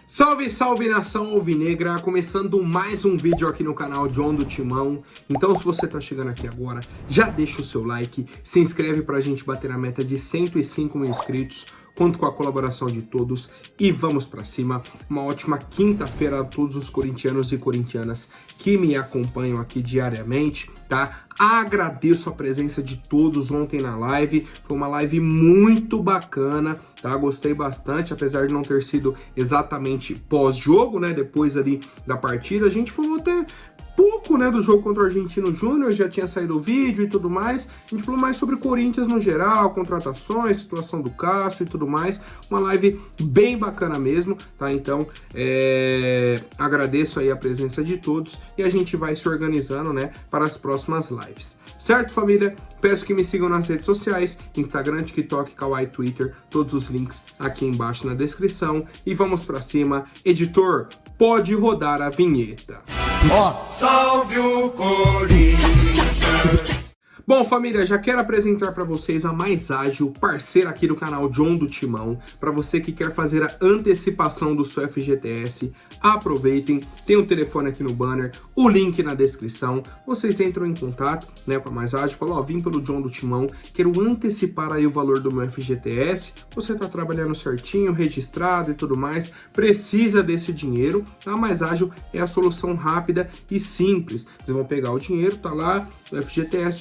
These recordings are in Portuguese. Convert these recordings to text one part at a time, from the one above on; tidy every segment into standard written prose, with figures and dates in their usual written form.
Salve, salve nação alvinegra, começando mais um vídeo aqui no canal John do Timão. Então se você tá chegando aqui agora, já deixa o seu like, se inscreve pra gente bater a meta de 105 mil inscritos. Conto com a colaboração de todos e vamos pra cima. Uma ótima quinta-feira a todos os corintianos e corintianas que me acompanham aqui diariamente, tá? Agradeço a presença de todos ontem na live, foi uma live muito bacana, tá? Gostei bastante, apesar de não ter sido exatamente pós-jogo, né? Depois ali da partida, a gente falou até pouco, né, do jogo contra o Argentino Júnior, já tinha saído o vídeo e tudo mais. A gente falou mais sobre o Corinthians no geral, contratações, situação do Cássio e tudo mais. Uma live bem bacana mesmo, tá? Então, agradeço aí a presença de todos e a gente vai se organizando, né, para as próximas lives. Certo, família? Peço que me sigam nas redes sociais, Instagram, TikTok, Kawaii, Twitter, todos os links aqui embaixo na descrição. E vamos pra cima. Editor, pode rodar a vinheta. Salve o Corinthians! Bom, família, já quero apresentar para vocês a Mais Ágil, parceira aqui do canal John do Timão. Para você que quer fazer a antecipação do seu FGTS, aproveitem, tem um telefone aqui no banner, o link na descrição. Vocês entram em contato, né, com a Mais Ágil, falam, ó, vim pelo John do Timão, quero antecipar aí o valor do meu FGTS. Você tá trabalhando certinho, registrado e tudo mais, precisa desse dinheiro. A Mais Ágil é a solução rápida e simples. Vocês vão pegar o dinheiro, tá lá, o FGTS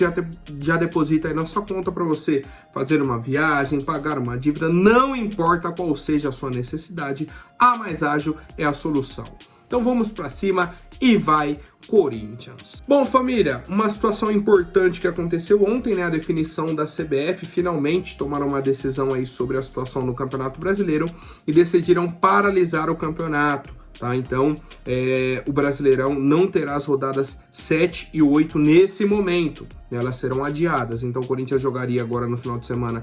já deposita aí na sua conta para você fazer uma viagem, pagar uma dívida, não importa qual seja a sua necessidade, a Mais Ágil é a solução. Então vamos para cima e vai Corinthians. Bom, família, uma situação importante que aconteceu ontem, né, a definição da CBF, finalmente tomaram uma decisão aí sobre a situação no Campeonato Brasileiro e decidiram paralisar o campeonato. Tá, então, o Brasileirão não terá as rodadas 7 e 8 nesse momento, né? Elas serão adiadas. Então o Corinthians jogaria agora no final de semana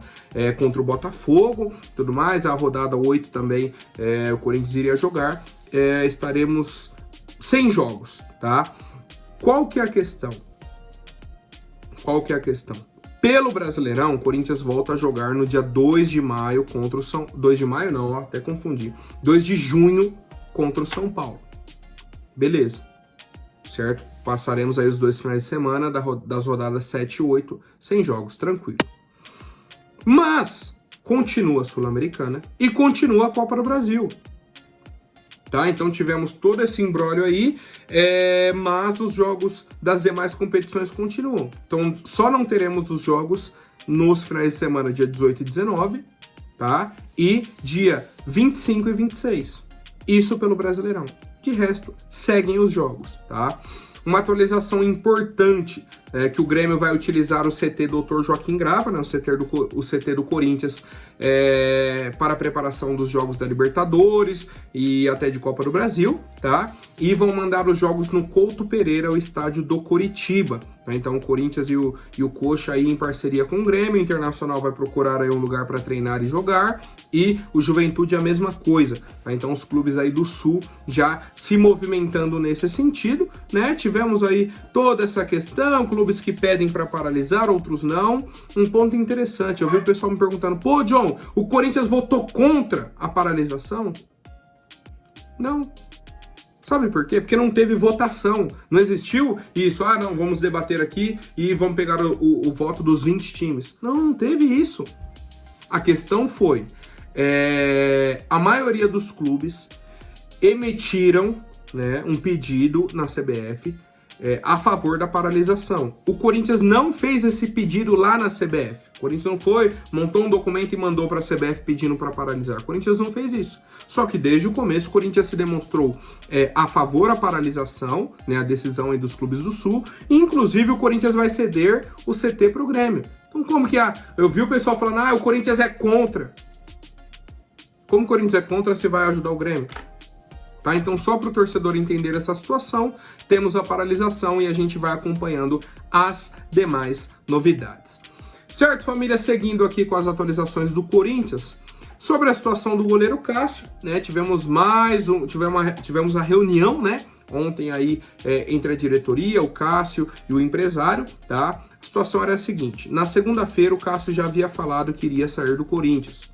contra o Botafogo, tudo mais. A rodada 8 também o Corinthians iria jogar. Estaremos sem jogos, tá? Qual que é a questão? Pelo Brasileirão, o Corinthians volta a jogar no dia 2 de maio contra o São... 2 de maio não, até confundi. 2 de junho contra o São Paulo. Beleza, certo? Passaremos aí os 2 finais de semana das rodadas 7 e 8 sem jogos, tranquilo. Mas continua a Sul-Americana e continua a Copa do Brasil. Tá? Então tivemos todo esse imbróglio aí, mas os jogos das demais competições continuam. Então só não teremos os jogos nos finais de semana, dia 18 e 19, tá? E dia 25 e 26. Isso pelo Brasileirão. De resto, seguem os jogos, tá? Uma atualização importante é que o Grêmio vai utilizar o CT Dr. Joaquim Grava, né, o CT do Corinthians, para a preparação dos jogos da Libertadores e até de Copa do Brasil, tá? E vão mandar os jogos no Couto Pereira, o estádio do Coritiba. Tá? Então o Corinthians e o Coxa aí em parceria com o Grêmio, o Internacional vai procurar aí um lugar para treinar e jogar, e o Juventude a mesma coisa. Tá? Então os clubes aí do Sul já se movimentando nesse sentido, né? Tivemos aí toda essa questão, clubes que pedem para paralisar, outros não. Um ponto interessante, eu vi o pessoal me perguntando, pô, John, o Corinthians votou contra a paralisação? Não. Sabe por quê? Porque não teve votação, não existiu isso, não, vamos debater aqui e vamos pegar o voto dos 20 times. Não teve isso. A questão foi, a maioria dos clubes emitiram, né, um pedido na CBF a favor da paralisação. O Corinthians não fez esse pedido lá na CBF. O Corinthians não foi, montou um documento e mandou para a CBF pedindo para paralisar. O Corinthians não fez isso. Só que desde o começo o Corinthians se demonstrou a favor da paralisação, né, a decisão aí dos clubes do Sul. E, inclusive o Corinthians vai ceder o CT para o Grêmio. Então como que eu vi o pessoal falando, o Corinthians é contra. Como o Corinthians é contra se vai ajudar o Grêmio? Tá? Então, só para o torcedor entender essa situação, temos a paralisação e a gente vai acompanhando as demais novidades. Certo, família? Seguindo aqui com as atualizações do Corinthians, sobre a situação do goleiro Cássio, né? Tivemos a reunião, né? Ontem aí entre a diretoria, o Cássio e o empresário, tá? A situação era a seguinte, na segunda-feira o Cássio já havia falado que iria sair do Corinthians.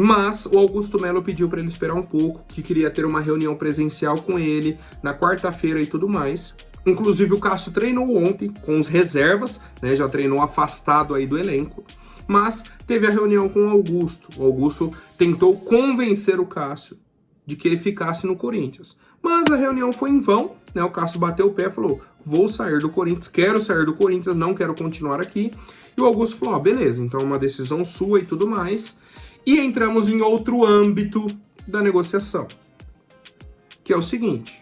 Mas o Augusto Melo pediu para ele esperar um pouco, que queria ter uma reunião presencial com ele na quarta-feira e tudo mais. Inclusive o Cássio treinou ontem com os reservas, né, já treinou afastado aí do elenco, mas teve a reunião com o Augusto. O Augusto tentou convencer o Cássio de que ele ficasse no Corinthians. Mas a reunião foi em vão, né? O Cássio bateu o pé e falou: vou sair do Corinthians, quero sair do Corinthians, não quero continuar aqui. E o Augusto falou: beleza, então é uma decisão sua e tudo mais. E entramos em outro âmbito da negociação, que é o seguinte: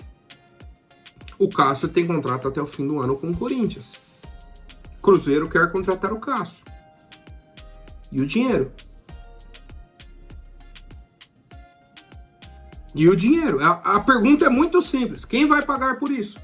o Cássio tem contrato até o fim do ano com o Corinthians. Cruzeiro quer contratar o Cássio. E o dinheiro? E o dinheiro? A pergunta é muito simples. Quem vai pagar por isso?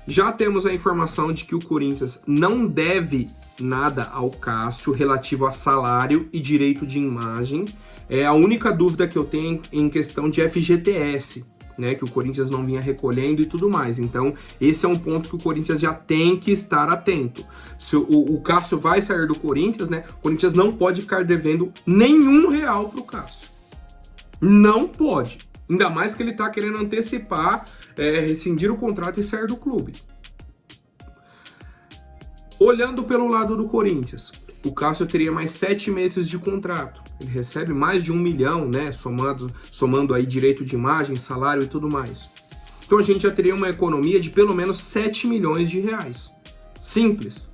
Já temos a informação de que o Corinthians não deve nada ao Cássio relativo a salário e direito de imagem. É a única dúvida que eu tenho em questão de FGTS, né, que o Corinthians não vinha recolhendo e tudo mais. Então, esse é um ponto que o Corinthians já tem que estar atento. Se o Cássio vai sair do Corinthians, né, o Corinthians não pode ficar devendo nenhum real pro Cássio. Não pode. Ainda mais que ele tá querendo antecipar, rescindir o contrato e sair do clube. Olhando pelo lado do Corinthians, o Cássio teria mais 7 meses de contrato. Ele recebe mais de 1 milhão, né? Somando aí direito de imagem, salário e tudo mais. Então a gente já teria uma economia de pelo menos 7 milhões de reais. Simples.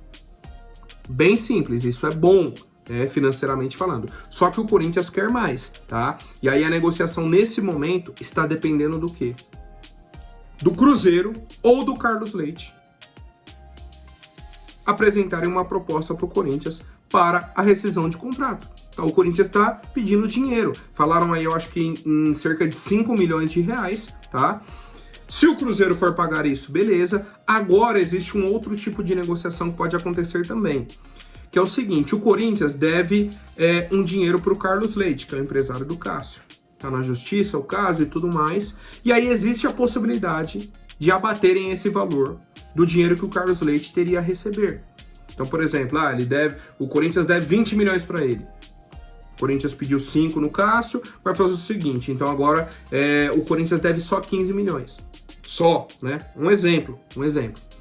Bem simples, isso é bom, né, financeiramente falando. Só que o Corinthians quer mais, tá? E aí a negociação nesse momento está dependendo do quê? Do Cruzeiro ou do Carlos Leite apresentarem uma proposta para o Corinthians para a rescisão de contrato. Então, o Corinthians está pedindo dinheiro. Falaram aí, eu acho que em cerca de 5 milhões de reais, tá? Se o Cruzeiro for pagar isso, beleza. Agora existe um outro tipo de negociação que pode acontecer também, que é o seguinte: o Corinthians deve um dinheiro para o Carlos Leite, que é o empresário do Cássio. Tá na justiça o caso e tudo mais. E aí existe a possibilidade de abaterem esse valor do dinheiro que o Carlos Leite teria a receber. Então, por exemplo, o Corinthians deve 20 milhões para ele. O Corinthians pediu 5 no Cássio, vai fazer o seguinte: então agora o Corinthians deve só 15 milhões. Só, né? Um exemplo,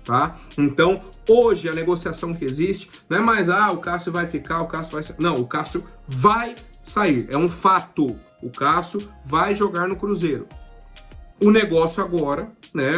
tá? Então, hoje a negociação que existe não é mais, o Cássio vai ficar, o Cássio vai sair. Não, o Cássio vai sair, é um fato. O Cássio vai jogar no Cruzeiro. O negócio agora, né,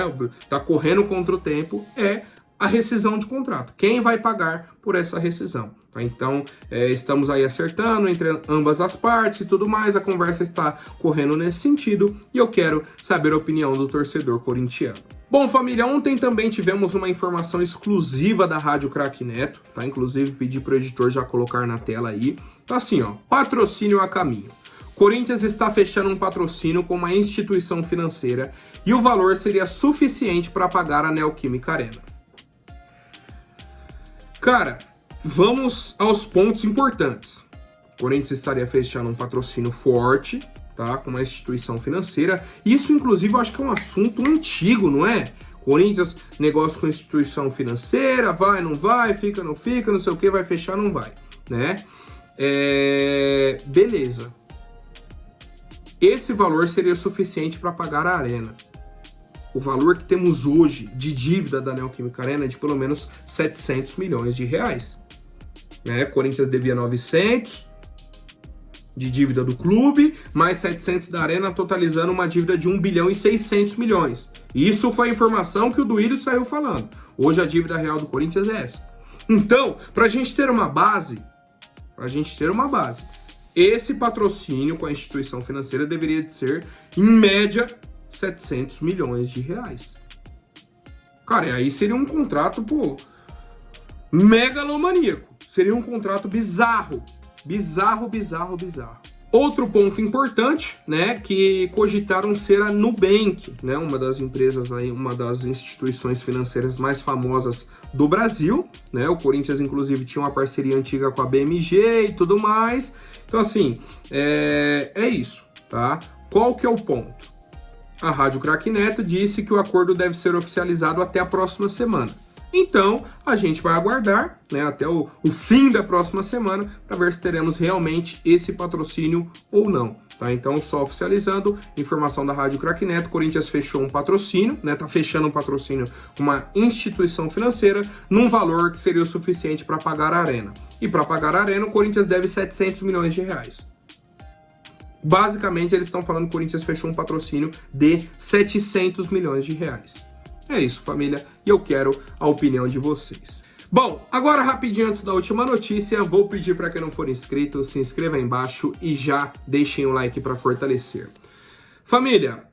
tá correndo contra o tempo, é a rescisão de contrato. Quem vai pagar por essa rescisão? Tá? Então, estamos aí acertando entre ambas as partes e tudo mais. A conversa está correndo nesse sentido e eu quero saber a opinião do torcedor corintiano. Bom, família, ontem também tivemos uma informação exclusiva da Rádio Craque Neto, tá? Inclusive, pedi pro editor já colocar na tela aí. Tá assim, ó, patrocínio a caminho. Corinthians está fechando um patrocínio com uma instituição financeira e o valor seria suficiente para pagar a Neoquímica Arena. Cara, vamos aos pontos importantes. O Corinthians estaria fechando um patrocínio forte, tá, com uma instituição financeira. Isso, inclusive, eu acho que é um assunto antigo, não é? Corinthians, negócio com instituição financeira, vai, não vai, fica, não fica, não sei o que, vai fechar, não vai, né? Beleza. Esse valor seria suficiente para pagar a Arena. O valor que temos hoje de dívida da Neoquímica Arena é de pelo menos 700 milhões de reais. Né? Corinthians devia 900 de dívida do clube, mais 700 da Arena, totalizando uma dívida de 1 bilhão e 600 milhões. Isso foi a informação que o Duílio saiu falando. Hoje a dívida real do Corinthians é essa. Então, para a gente ter uma base, esse patrocínio com a instituição financeira deveria de ser, em média, 700 milhões de reais. Cara, e aí seria um contrato, megalomaníaco. Seria um contrato bizarro. Bizarro. Outro ponto importante, né, que cogitaram ser a Nubank, né, uma das empresas aí, uma das instituições financeiras mais famosas do Brasil, né? O Corinthians, inclusive, tinha uma parceria antiga com a BMG e tudo mais. Então, assim, é isso, tá? Qual que é o ponto? A Rádio Craque Neto disse que o acordo deve ser oficializado até a próxima semana. Então, a gente vai aguardar, né, até o fim da próxima semana para ver se teremos realmente esse patrocínio ou não. Tá? Então, só oficializando, informação da Rádio Craque Neto, Corinthians fechou um patrocínio, né, tá fechando um patrocínio com uma instituição financeira num valor que seria o suficiente para pagar a arena. E para pagar a arena, o Corinthians deve 700 milhões de reais. Basicamente, eles estão falando que o Corinthians fechou um patrocínio de 700 milhões de reais. É isso, família, e eu quero a opinião de vocês. Bom, agora rapidinho antes da última notícia, vou pedir para quem não for inscrito, se inscreva aí embaixo e já deixem o like para fortalecer. Família,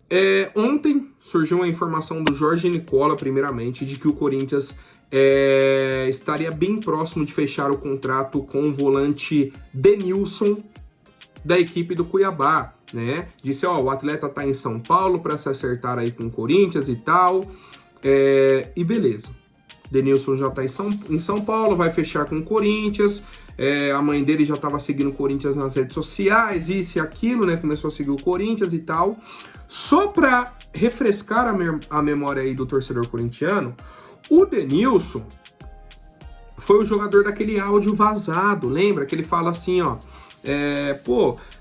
ontem surgiu uma informação do Jorge Nicola, primeiramente, de que o Corinthians estaria bem próximo de fechar o contrato com o volante Denilson, da equipe do Cuiabá, né? Disse, ó, o atleta tá em São Paulo para se acertar aí com o Corinthians e tal, e beleza. Denilson já tá em São Paulo, vai fechar com o Corinthians, a mãe dele já tava seguindo o Corinthians nas redes sociais, isso e aquilo, né? Começou a seguir o Corinthians e tal. Só para refrescar a memória aí do torcedor corintiano, o Denilson foi o jogador daquele áudio vazado, lembra? Que ele fala assim, ó,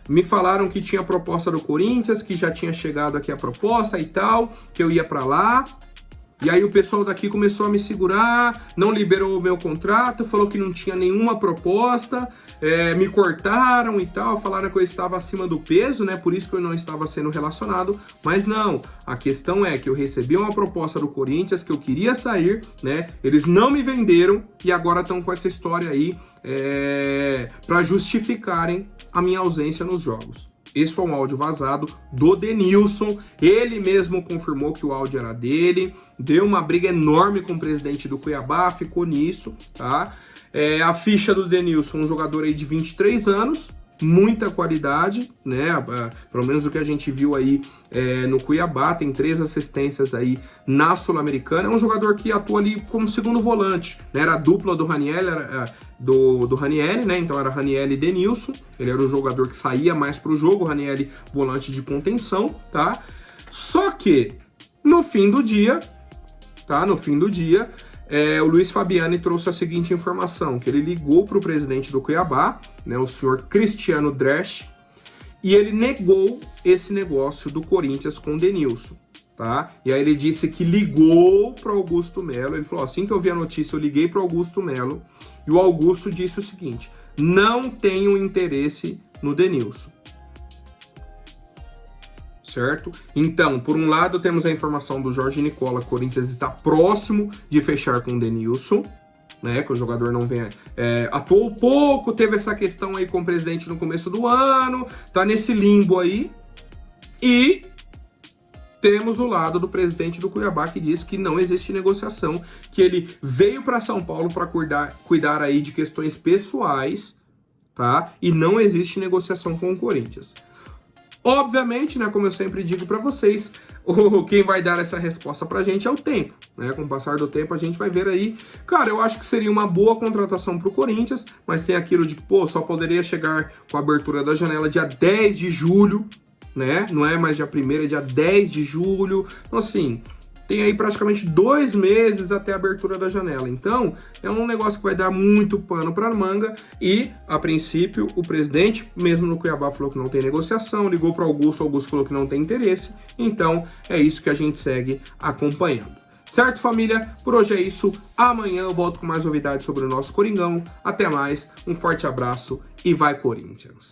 me falaram que tinha proposta do Corinthians, que já tinha chegado aqui a proposta e tal, que eu ia pra lá, e aí o pessoal daqui começou a me segurar, não liberou o meu contrato, falou que não tinha nenhuma proposta, me cortaram e tal, falaram que eu estava acima do peso, né, por isso que eu não estava sendo relacionado, mas não, a questão é que eu recebi uma proposta do Corinthians, que eu queria sair, né, eles não me venderam, e agora estão com essa história aí, para justificarem a minha ausência nos jogos. Esse foi um áudio vazado do Denilson, ele mesmo confirmou que o áudio era dele, deu uma briga enorme com o presidente do Cuiabá, ficou nisso, tá? A ficha do Denilson, um jogador aí de 23 anos, muita qualidade, né? Pelo menos o que a gente viu aí no Cuiabá, tem 3 assistências aí na Sul-Americana, é um jogador que atua ali como segundo volante, né? Era a dupla do Ranieri, do Ranieri, né? Então era Ranieri e Denilson, ele era o jogador que saía mais pro jogo, Ranieri volante de contenção, tá? Só que no fim do dia, tá? No fim do dia, o Luiz Fabiani trouxe a seguinte informação, que ele ligou para o presidente do Cuiabá, né, o senhor Cristiano Dresch, e ele negou esse negócio do Corinthians com o Denilson, tá? E aí ele disse que ligou para Augusto Melo, ele falou, assim que eu vi a notícia, eu liguei para Augusto Melo, e o Augusto disse o seguinte, não tenho interesse no Denilson. Certo? Então, por um lado, temos a informação do Jorge Nicola, Corinthians está próximo de fechar com o Denilson, né? Que o jogador não vem... atuou pouco, teve essa questão aí com o presidente no começo do ano, tá nesse limbo aí. E temos o lado do presidente do Cuiabá que diz que não existe negociação, que ele veio para São Paulo para cuidar aí de questões pessoais, tá? E não existe negociação com o Corinthians. Obviamente, né, como eu sempre digo para vocês, quem vai dar essa resposta pra gente é o tempo, né? Com o passar do tempo a gente vai ver aí. Cara, eu acho que seria uma boa contratação pro Corinthians, mas tem aquilo de que, só poderia chegar com a abertura da janela dia 10 de julho, né? Não é mais dia 1º, é dia 10 de julho. Então, assim, tem aí praticamente 2 meses até a abertura da janela. Então, é um negócio que vai dar muito pano para manga. E, a princípio, o presidente, mesmo no Cuiabá, falou que não tem negociação. Ligou para o Augusto falou que não tem interesse. Então, é isso que a gente segue acompanhando. Certo, família? Por hoje é isso. Amanhã eu volto com mais novidades sobre o nosso Coringão. Até mais, um forte abraço e vai Corinthians!